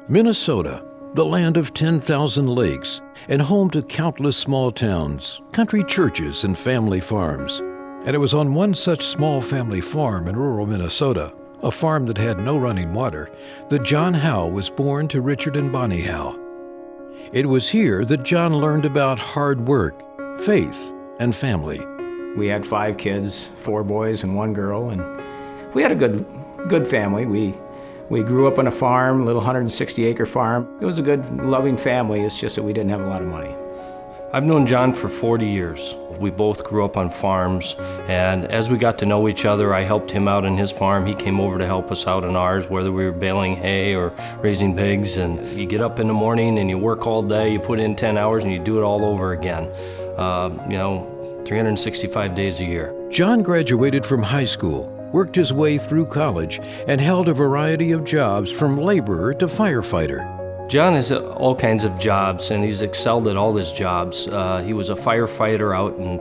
Minnesota, the land of 10,000 lakes and home to countless small towns, country churches, and family farms. And it was on one such small family farm in rural Minnesota, a farm that had no running water, that John Howe was born to Richard and Bonnie Howe. It was here that John learned about hard work, faith, and family. We had 5 kids, 4 boys and 1 girl, and we had a good family. We grew up on a farm, a little 160-acre farm. It was a good, loving family. It's just that we didn't have a lot of money. I've known John for 40 years. We both grew up on farms, and as we got to know each other, I helped him out on his farm. He came over to help us out on ours, whether we were baling hay or raising pigs. And you get up in the morning and you work all day, you put in 10 hours and you do it all over again. 365 days a year. John graduated from high school, worked his way through college, and held a variety of jobs from laborer to firefighter. John has all kinds of jobs, and he's excelled at all his jobs. He was a firefighter out in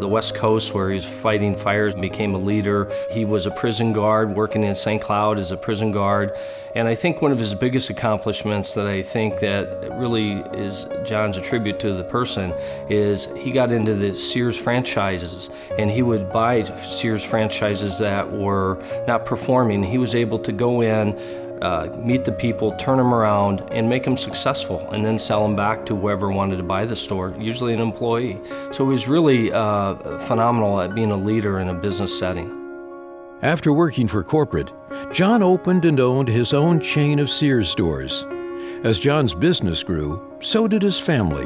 the West Coast where he was fighting fires and became a leader. He was a prison guard, working in St. Cloud as a prison guard. And I think one of his biggest accomplishments that I think that really is John's a tribute to the person is he got into the Sears franchises, and he would buy Sears franchises that were not performing. He was able to go in, meet the people, turn them around, and make them successful, and then sell them back to whoever wanted to buy the store, usually an employee. So he was really phenomenal at being a leader in a business setting. After working for corporate, John opened and owned his own chain of Sears stores. As John's business grew, so did his family.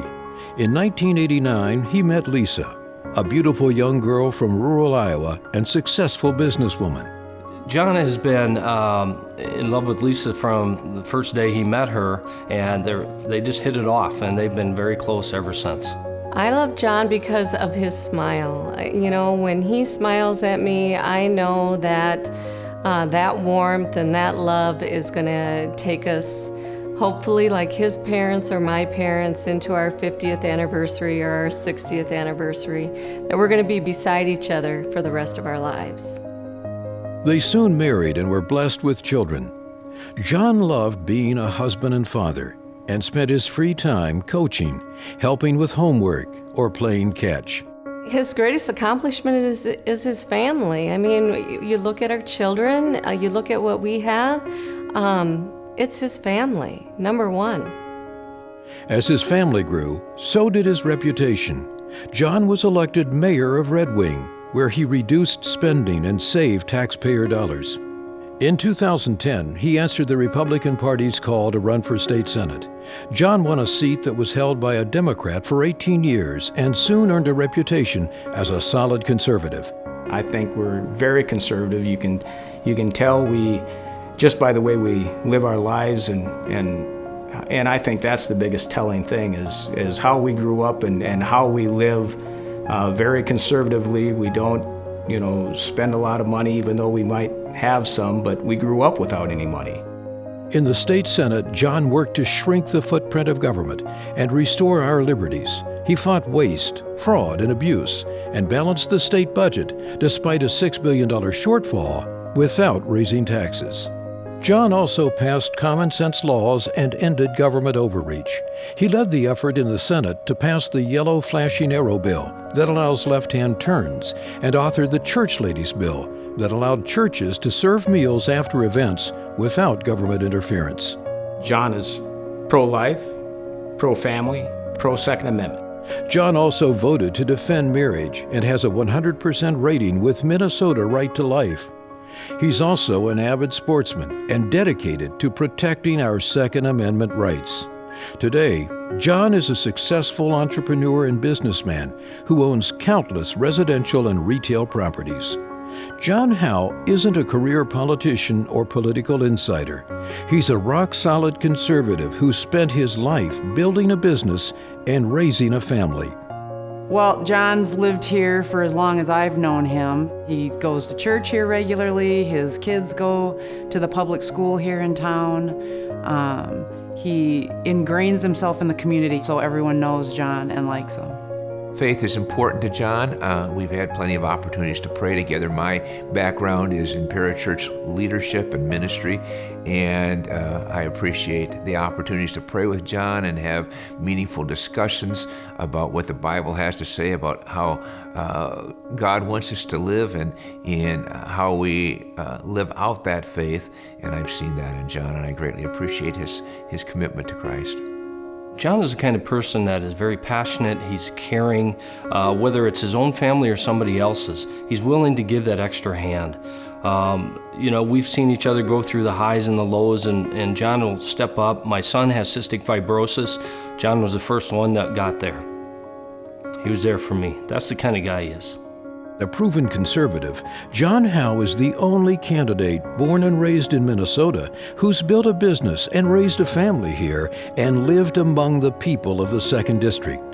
In 1989, he met Lisa, a beautiful young girl from rural Iowa and successful businesswoman. John has been in love with Lisa from the first day he met her, and they just hit it off, and they've been very close ever since. I love John because of his smile. You know, when he smiles at me, I know that that warmth and that love is going to take us, hopefully like his parents or my parents, into our 50th anniversary or our 60th anniversary, that we're going to be beside each other for the rest of our lives. They soon married and were blessed with children. John loved being a husband and father and spent his free time coaching, helping with homework, or playing catch. His greatest accomplishment is his family. I mean, you look at our children, you look at what we have, it's his family, number one. As his family grew, so did his reputation. John was elected mayor of Red Wing, where he reduced spending and saved taxpayer dollars. In 2010, he answered the Republican Party's call to run for state senate. John won a seat that was held by a Democrat for 18 years and soon earned a reputation as a solid conservative. I think we're very conservative. You can tell just by the way we live our lives, and I think that's the biggest telling thing is how we grew up and how we live. Very conservatively. We don't, spend a lot of money, even though we might have some, but we grew up without any money. In the state senate, John worked to shrink the footprint of government and restore our liberties. He fought waste, fraud, and abuse, and balanced the state budget despite a $6 billion shortfall without raising taxes. John also passed common-sense laws and ended government overreach. He led the effort in the Senate to pass the yellow flashing arrow bill that allows left-hand turns, and authored the church ladies bill that allowed churches to serve meals after events without government interference. John is pro-life, pro-family, pro-Second Amendment. John also voted to defend marriage and has a 100% rating with Minnesota Right to Life. He's also an avid sportsman and dedicated to protecting our Second Amendment rights. Today, John is a successful entrepreneur and businessman who owns countless residential and retail properties. John Howe isn't a career politician or political insider. He's a rock-solid conservative who spent his life building a business and raising a family. Well, John's lived here for as long as I've known him. He goes to church here regularly. His kids go to the public school here in town. He ingrains himself in the community so everyone knows John and likes him. Faith is important to John. We've had plenty of opportunities to pray together. My background is in parachurch leadership and ministry, and I appreciate the opportunities to pray with John and have meaningful discussions about what the Bible has to say about how God wants us to live and in how we live out that faith. And I've seen that in John, and I greatly appreciate his commitment to Christ. John is the kind of person that is very passionate, he's caring, whether it's his own family or somebody else's. He's willing to give that extra hand. We've seen each other go through the highs and the lows, and John will step up. My son has cystic fibrosis. John was the first one that got there. He was there for me. That's the kind of guy he is. A proven conservative, John Howe is the only candidate born and raised in Minnesota who's built a business and raised a family here and lived among the people of the 2nd District.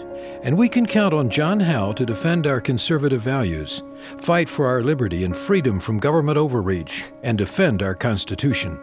And we can count on John Howe to defend our conservative values, fight for our liberty and freedom from government overreach, and defend our Constitution.